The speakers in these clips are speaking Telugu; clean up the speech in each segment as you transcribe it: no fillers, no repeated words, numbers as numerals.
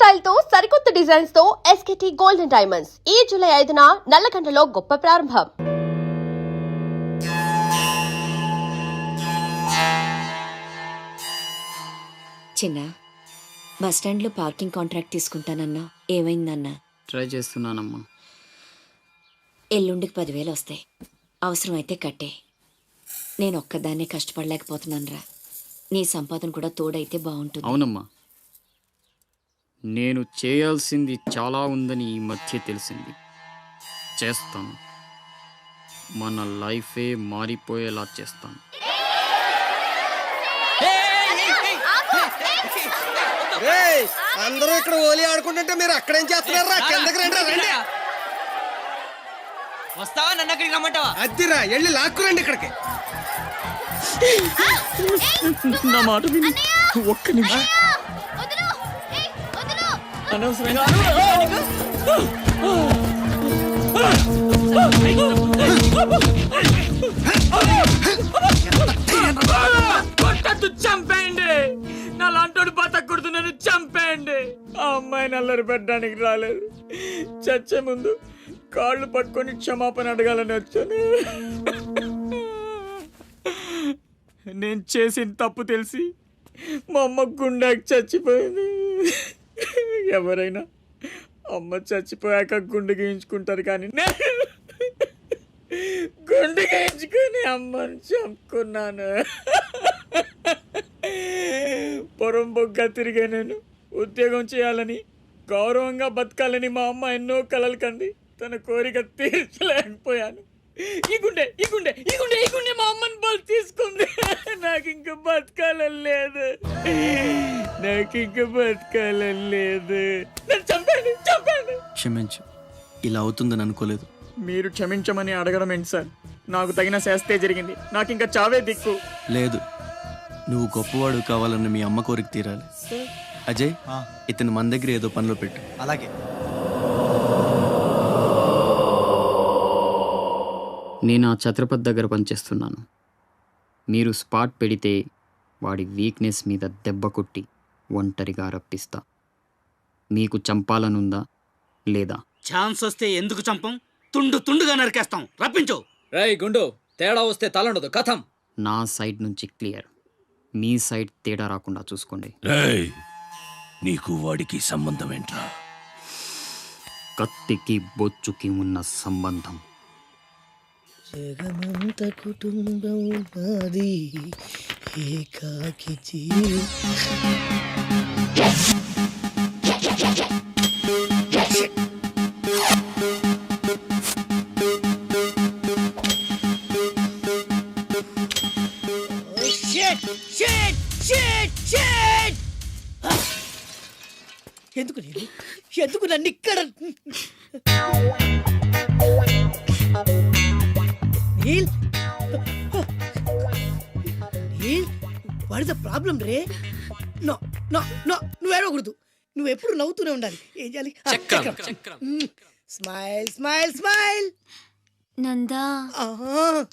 స్టైల్ తో సరికొత్త డిజైన్స్ తో ఎస్కేటీ గోల్డెన్ డైమండ్స్ ఈ జూలై 5న నల్లగండలో గొప్ప ప్రారంభం. చిన్న బస్ స్టాండ్లో పార్కింగ్ కాంట్రాక్ట్ తీసుకుంటానన్నా ఏమైందన్నా? ట్రై చేస్తున్నానమ్మా. ఎల్లుండికి 10,000 వస్తాయి, అవసరమైతే కట్టే. నేను ఒక్కదాన్నే కష్టపడలేకపోతున్నానురా, నీ సంపాదన కూడా తోడైతే బాగుంటుంది. అవునమ్మా, నేను చేయాల్సింది చాలా ఉందని ఈ మధ్య తెలిసింది. చేస్తాను, మన లైఫే మారిపోయేలా చేస్తాను. అందరూ ఇక్కడ ఓలి ఆడుకుంటుంటే మీరు అక్కడేం చేస్తున్నారా? కిందకి రండి. వస్తావా? నన్ను అక్కడికి రమ్మంటావా? అద్దిరా, వెళ్ళి లాక్కురండి ఇక్కడికి. నా మాట విని ఒక్క నిమిషం. అనవసరంగా చంపేయండి. నా లాంటోడు బతకూడదు, నన్ను చంపేయండి. ఆ అమ్మాయి నల్లరి పెట్టడానికి రాలేదు, చచ్చే ముందు కాళ్ళు పట్టుకొని క్షమాపణ అడగాలని వచ్చాను. నేను చేసిన తప్పు తెలిసి మా అమ్మ గుండెకి చచ్చిపోయింది. ఎవరైనా అమ్మ చచ్చిపోయాక గుండె గీయించుకుంటారు, కానీ గుండె గీయించుకొని అమ్మని చంపుకున్నాను. పొరం బొగ్గ తిరిగే నేను ఉద్యోగం చేయాలని, గౌరవంగా బతకాలని మా అమ్మ ఎన్నో కలలు కంది. తన కోరిక తీర్చలేకపోయాను. ఈ గుండె మా అమ్మని బలి తీసుకుంది. నాకు ఇంకా బతకాలని లేదు. చంపండి. క్షమించు, ఇలా అవుతుందని అనుకోలేదు. మీరు క్షమించమని అడగడం ఏంటి సార్? నాకు తగిన శాస్తే జరిగింది, నాకు ఇంకా చావే దిక్కు. లేదు, నువ్వు గొప్పవాడు కావాలన్న మీ అమ్మ కోరిక తీరాలి. అజయ్, ఇతను మన దగ్గర ఏదో పనిలో పెట్టు. అలాగే. నేను ఆ ఛత్రపతి దగ్గర పనిచేస్తున్నాను. మీరు స్పాట్ పెడితే వాడి వీక్నెస్ మీద దెబ్బ కొట్టి ఒంటరిగా రప్పిస్తా. మీకు చంపాలనుందా లేదా? ఛాన్స్ వస్తే ఎందుకు చంపం? తుండుగా నరికేస్తాం. రప్పించు. రేయ్ గుండు, తేడా వస్తే తలండదు, కథం. నా సైడ్ నుంచి క్లియర్, మీ సైడ్ తేడా రాకుండా చూసుకోండి. రేయ్, నీకు వాడికి సంబంధం ఏంట్రా? కత్తికి బొచ్చుకి ఉన్న సంబంధం. జగమంత కుటుంబం నాది, ఏకాకి ఎందుకు నన్ను ఇక్కడ వాట్ ఇస్ ద ప్రాబ్లం రే? నో నో నో, నువ్వు ఏడవకూడదు. నువ్వు ఎప్పుడు నవ్వుతూనే ఉండాలి. ఏం చేయాలి? Smile smile smile. నందా,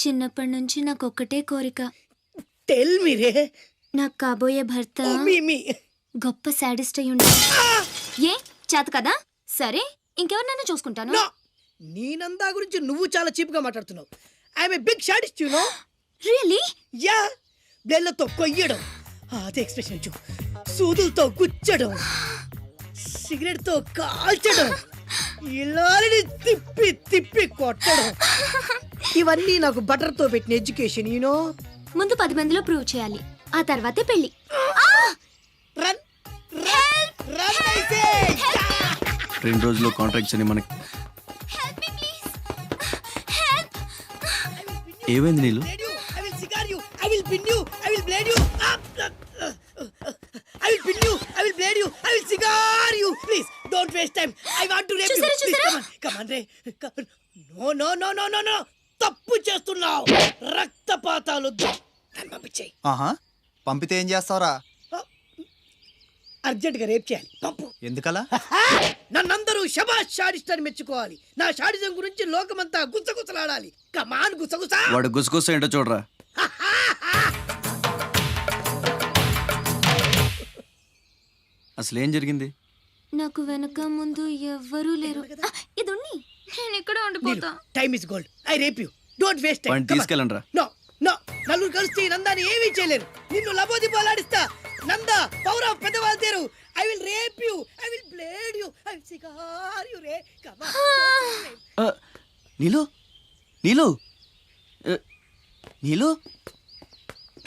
చిన్నప్పటి నుంచి నాకు ఒక్కటే కోరిక. టెల్ మీ రే. నాకు కాబోయే భర్త గొప్ప సాడిస్ట్ అయి ఉండాలి. ఏ చేత కదా? సరే, ఇంకెవరినైనా చూసుకుంటాను. నీ నందా గురించి నువ్వు చాలా చీప్ గా మాట్లాడుతున్నావు. I'm a big sadist, you know. Really? Yeah. బ్లేడ్లతో కొయ్యడం, అదే ఎక్స్ప్రెషన్ ఇచ్చు, సూదులతో గుచ్చడం, సిగరెట్ తో కాల్చడం, ఇలాని తిప్పి తిప్పి కొట్టడం, ఇవన్నీ నాకు బటర్ తో పెట్టిన ఎడ్యుకేషన్, యూనో. ముందు 10 మందిలో ప్రూవ్ చేయాలి, ఆ తర్వాతే పెళ్లి. రన్ రన్ అయితే 2 రోజుల్లో కాంట్రాక్ట్స్ అని మనకి. ఏమైంది నీళ్ళు? I will pin you. I will blade you. I will pin you. I will blade you. I will cigar you. Please, don't waste time. I want to rape you. Please, come on, Ray. No. తప్పు చేస్తున్నావు. రక్తపాతాలొద్దు. నన్ను పంపించేయి. పంపితే ఏం చేస్తావురా? అర్జెంట్గా రేప్ చేయాలి. పంపు. ఎందుకలా? నన్నందరూ శబాష్ షాడిస్ట్ అని మెచ్చుకోవాలి. నా షాడిజం గురించి లోకమంతా గుసగుసలాడాలి. కమాన్ గుసగుస. వాడు గుసగుస ఏంటో చూడరా. అసలు ఏం జరిగింది? నాకు వెనక ముందు ఎవ్వరూ లేరు. ఇది ఉన్ని. నేను ఇక్కడ ఉండిపోతా. Time is gold. I rape you. Don't waste time. వాడిని తీసుకెళ్ళండి రా. నో నో, నలుగురు కలిసి నందాని ఏమీ చేయలేరు. నిన్ను లబోది పోలాడిస్తా. నందా, పవర్ ఆఫ్ పెద్దవాళ్ళ తేరు. I will rape you. I will blade you. I will cigar you రే. Come on. నీలు నీలు నీలు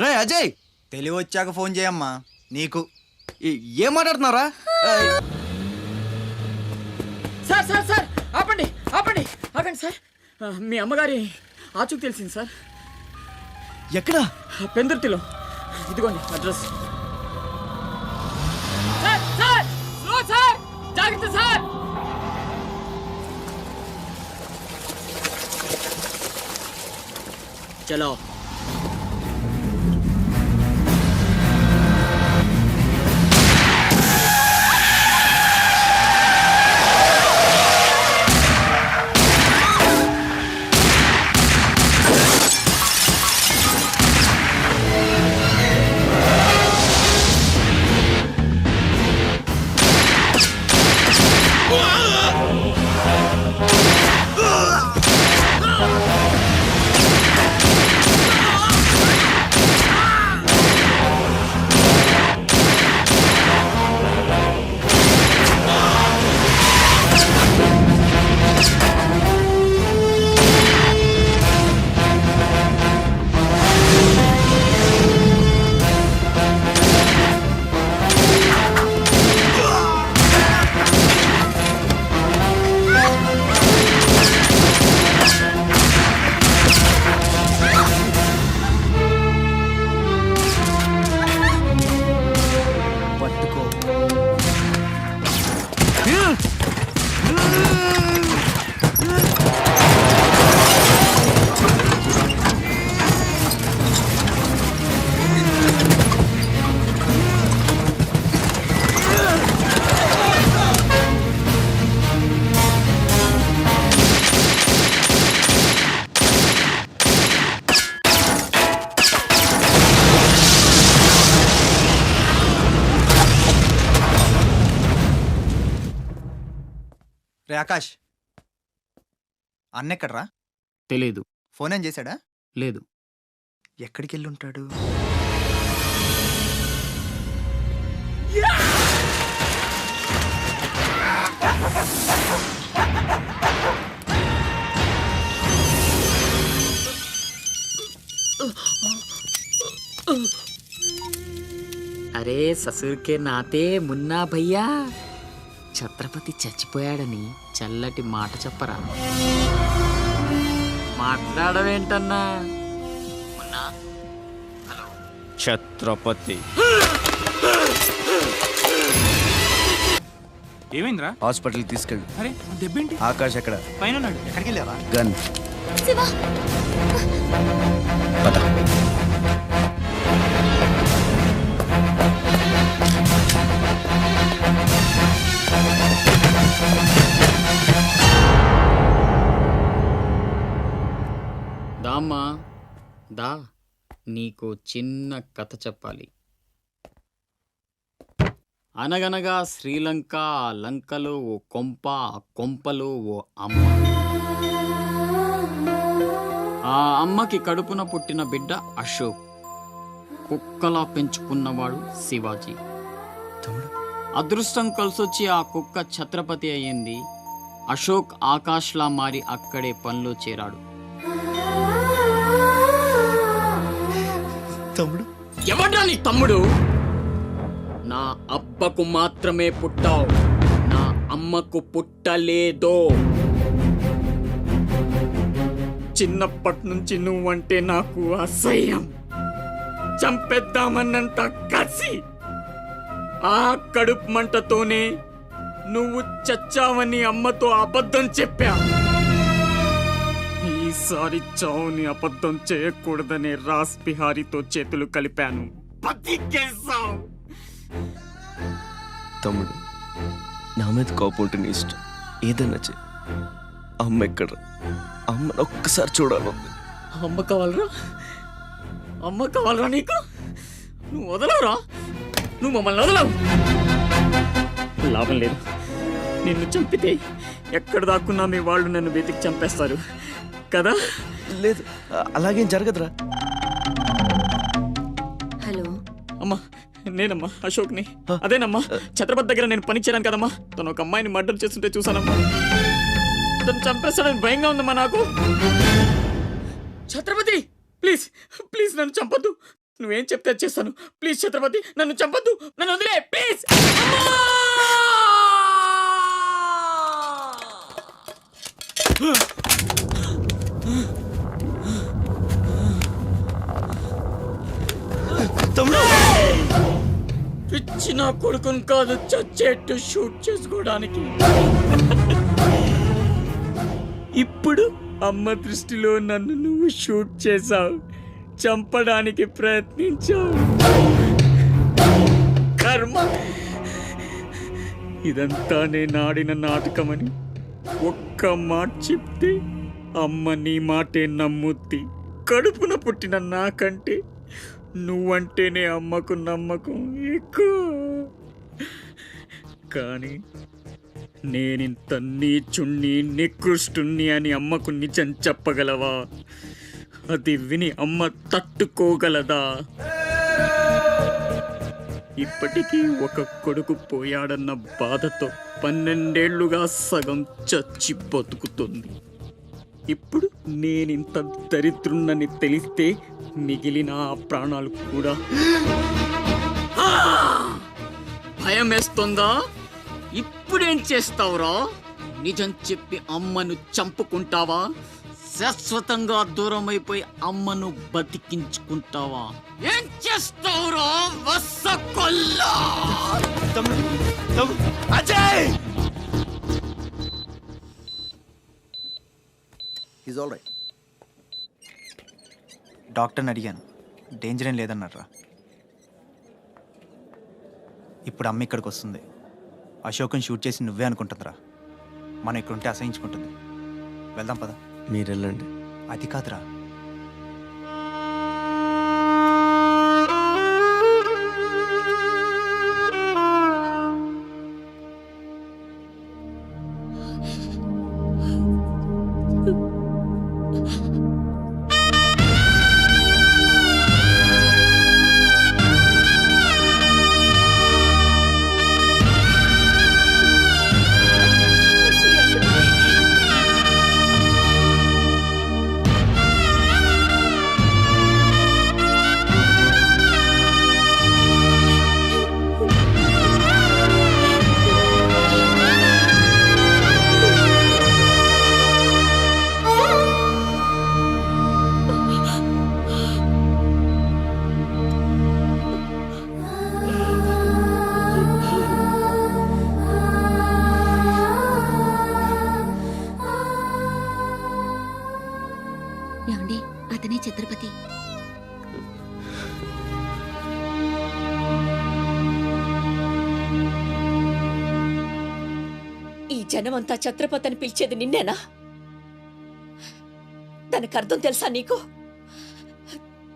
రే అజయ్, తెలివి వచ్చాక ఫోన్ చేయమ్మా. నీకు ఏం మాట్లాడుతున్నారా? సార్ సార్ సార్ ఆపండి ఆపండి ఆగండి సార్. మీ అమ్మగారి ఆచూకు తెలిసింది సార్. ఎక్కడా? పెందుర్తిలో. ఇదిగోండి address. Sir sir slow sir, జాగ్రత్త సార్. చలో. రే ఆకాష్, అన్న ఎక్కడ్రా? తెలీదు. ఫోన్ ఏం చేశాడా? లేదు. ఎక్కడికి వెళ్ళి ఉంటాడు? అరే ససుర్కే నాతే మున్నా భయ్యా, ఛత్రపతి చచ్చిపోయాడని చల్లటి మాట చెప్పరా. మాట్లాడవేంటన్నా? ఛత్రపతి ఏమైందిరా? హాస్పిటల్ తీసుకెళ్ళి. అరే దెబ్బేంటి? ఆకాష్ ఎక్కడ? పైన ఎక్కడికి వెళ్ళారా? గన్. శివ, పద. దామ్మా దా, నీకు చిన్న కథ చెప్పాలి. అనగనగా శ్రీలంక, ఆ లంకలో ఓ కొంప, ఆ కొంపలో ఓ అమ్మ. ఆ అమ్మకి కడుపున పుట్టిన బిడ్డ అశోక్. కుక్కలా పెంచుకున్నవాడు శివాజీ. అదృష్టం కలిసొచ్చి ఆ కుక్క ఛత్రపతి అయ్యింది. అశోక్ ఆకాష్లా మారి అక్కడే పనిలో చేరాడు. తమ్ముడు ఎవడ్రా నీ తమ్ముడు? నా అబ్బకు మాత్రమే పుట్టావు, నా అమ్మకు పుట్టలేదో. చిన్నప్పటి నుంచి నువ్వంటే నాకు అసహ్యం, చంపేద్దామన్నంత కసి. ఆ కడుపు మంటతోనే నువ్వు చచ్చావని అమ్మతో అబద్ధం చెప్పా. ఈసారి చావుని అబద్ధం చేయకూడదనే రాస్ బిహారీతో చేతులు కలిపాను. బతికేశావు. తమ్ముడు, నా మీద కోపం ఉంటే నీ ఇష్టం, ఏదన్నా చే. అమ్మ ఎక్కడ? అమ్మను ఒక్కసారి చూడాలంది. అమ్మ కావాలరా? అమ్మ కావాలరా నీకు? నువ్వు వదలవురా, నువ్వు మమ్మల్ని వదలవు. లాభం లేదు, నిన్ను చంపితే ఎక్కడ దాక్కున్నా మీ వాళ్ళు నన్ను వెతికి చంపేస్తారు కదా? లేదు, అలాగేం జరగదురా. హలో అమ్మా, నేనమ్మా అశోక్ని. అదేనమ్మా, ఛత్రపతి దగ్గర నేను పని చేయను కదమ్మా. తను ఒక అమ్మాయిని మర్డర్ చేస్తుంటే చూసానమ్మా. తను చంపేస్తాడని భయంగా ఉందమ్మా నాకు. ఛత్రపతి, ప్లీజ్ ప్లీజ్ నన్ను చంపొద్దు. నువ్వేం చెప్తే చేస్తాను. ప్లీజ్ ఛత్రపతి, నన్ను చంపొద్దు. నన్ను వదిలే ప్లీజ్. పిచ్చి నా కొడుకుని కాదు, చచ్చేట్టు షూట్ చేసుకోవడానికి. ఇప్పుడు అమ్మ దృష్టిలో నన్ను నువ్వు షూట్ చేశావు, చంపడానికి ప్రయత్నించావు. కర్మ. ఇదంతా నేను ఆడిన నాటకమని ఒక్క మాట చెప్తే అమ్మ నీ మాటే నమ్ముద్ది. కడుపున పుట్టిన నాకంటే నువ్వంటేనే అమ్మకు నమ్మకం ఎక్కువ. కానీ నేనింత నీచుణ్ణి నికృష్టుణ్ణి అని అమ్మకు నిజం చెప్పగలవా? అది విని అమ్మ తట్టుకోగలదా? ఇప్పటికీ ఒక కొడుకు పోయాడన్న బాధతో 12 ఏళ్లుగా సగం చచ్చి బతుకుతుంది. ఇప్పుడు నేనింత దరిద్రున్నని తెలిస్తే మిగిలిన ఆ ప్రాణాలు కూడా భయం వేస్తుందా? ఇప్పుడేం చేస్తావురా? నిజం చెప్పి అమ్మను చంపుకుంటావా? శాశ్వతంగా దూరం అయిపోయి అమ్మను బతికించుకుంటావా? ఏం చేస్తావురా వస్సకొల్లా? అజయ్! Is all right. డాక్టర్ని అడిగాను, డేంజర్ ఏం లేదన్నారా. ఇప్పుడు అమ్మ ఇక్కడికి వస్తుంది. అశోక్ని షూట్ చేసి నువ్వే అనుకుంటుందిరా. మనం ఇక్కడ ఉంటే అసహించుకుంటుంది. వెళ్దాం పద. మీరు వెళ్ళండి. అది కాదురా, ఏమండి, అతనే ఛత్రపతి. ఈ జనమంతా ఛత్రపతి అని పిలిచేది నిన్నేనా? దానికి అర్థం తెలుసా నీకు?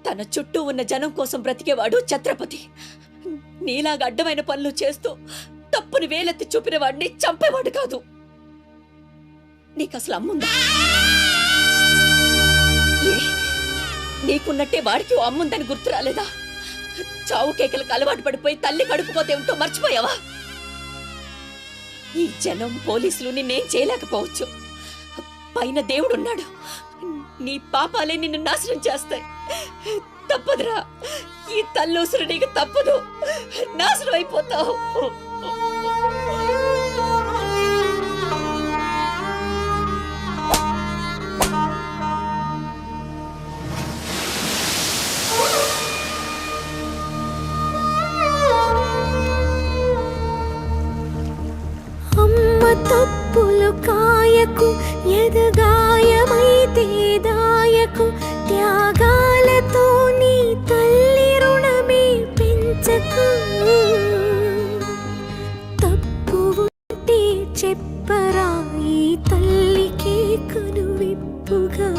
తన చుట్టూ ఉన్న జనం కోసం బ్రతికేవాడు ఛత్రపతి. నీలాగా అడ్డమైన పనులు చేస్తూ తప్పుని వేలెత్తి చూపిన వాడిని చంపేవాడు కాదు. నీకు అసలు అమ్ముందా? నీకున్నట్టే వాడికి ఓ అమ్ముందని గుర్తు రాలేదా? చావు కేకలకు అలవాటు పడిపోయి తల్లి కడుపుకోతే ఉంటో మర్చిపోయావా? ఈ జనం పోలీసులు నిన్నేం చేయలేకపోవచ్చు. పైన దేవుడున్నాడు. నీ పాపాలే నిన్ను నాశనం చేస్తాయి. తప్పదురా, ఈ తల్లూసురు నీకు తప్పదు. నాశనం అయిపోతావు. తప్పులు కాయకు, ఎదగాయమైతే దాయకు, త్యాగాలతో నీ తల్లి రుణమే పెంచకు. తప్పు ఉంటే చెప్పరా, ఈ తల్లికి కనువిప్పుగా.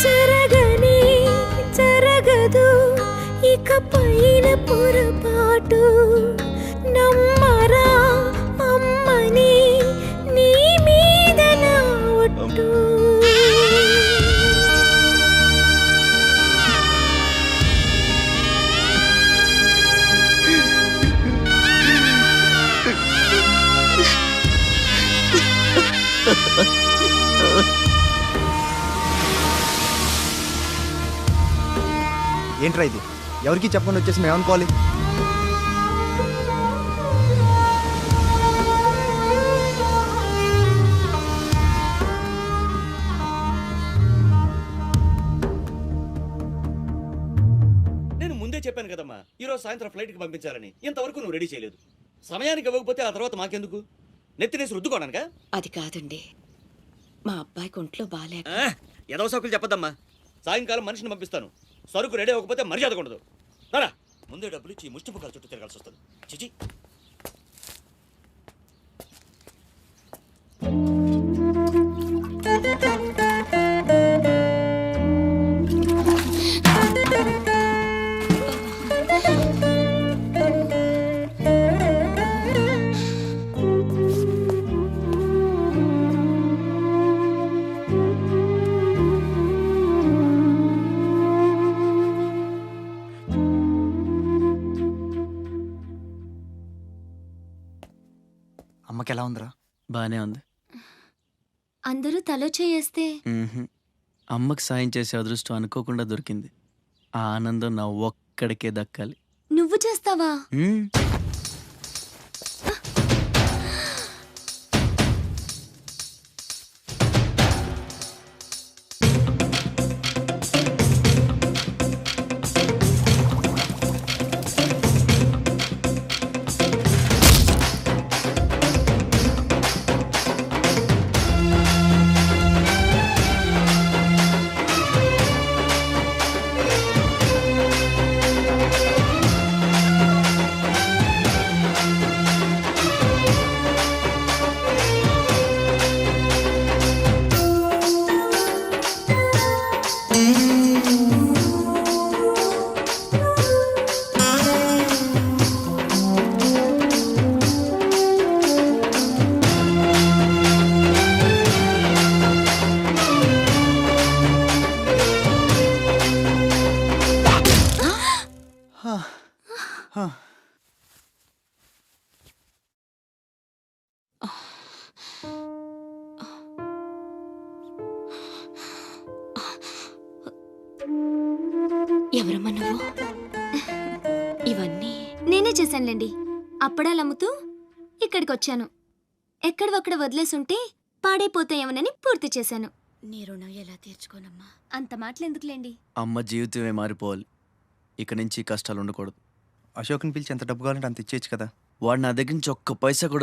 జరగనే జరగదు ఇక పైన పొరపాటు నమ్మరా అమ్మని నీ మీద నా ఒట్టు. ఏంట్రా ఇది? ఎవరికి చెప్పకుండా వచ్చేసి మేము అనుకోవాలి? నేను ముందే చెప్పాను కదమ్మా ఈరోజు సాయంత్రం ఫ్లైట్కి పంపించాలని. ఇంతవరకు నువ్వు రెడీ చేయలేదు. సమయానికి ఇవ్వకపోతే ఆ తర్వాత మాకెందుకు? నెత్తినేసి రుద్దుకోవడానికా? అది కాదండి, మా అబ్బాయికి ఒంట్లో బాగాలేక. ఏదో సోకులు చెప్పదమ్మా. సాయంకాలం మనిషిని పంపిస్తాను. సరుకు రెడీ అవ్వకపోతే మర్యాద ఉండదు. రారా, ముందే డబ్బులు ఇచ్చి ముష్టి పుకాల చుట్టూ తిరగాల్సి వస్తుంది. చిచి. అమ్మకి ఎలా ఉందిరా? బానే ఉంది. అందరూ తలో చేయేస్తే అమ్మకి సాయం చేసే అదృష్టం అనుకోకుండా దొరికింది. ఆ ఆనందం నా ఒక్కడికే దక్కాలి. నువ్వు చేస్తావా? మ్మ్. ఎవరమ్మా నువ్వు? ఇవన్నీ నేనే చేశానులేండి. అప్పడాలు అమ్ముతూ ఇక్కడికి వచ్చాను. ఎక్కడొక్కడ వదిలేసుంటే పాడైపోతాయేమోనని పూర్తి చేశాను. నీ రుణం ఎలా తీర్చుకోనమ్మా? అంత మాటలు ఎందుకులేండి. అమ్మ జీవితమే మారిపోవాలి. ఇక నుంచి కష్టాలు ఉండకూడదు. అశోక్ని పిలిచి ఎంత డబ్బు కావాలంటే అంత ఇచ్చేయచ్చు కదా. వాడు నా దగ్గర నుంచి ఒక్క పైసా కూడా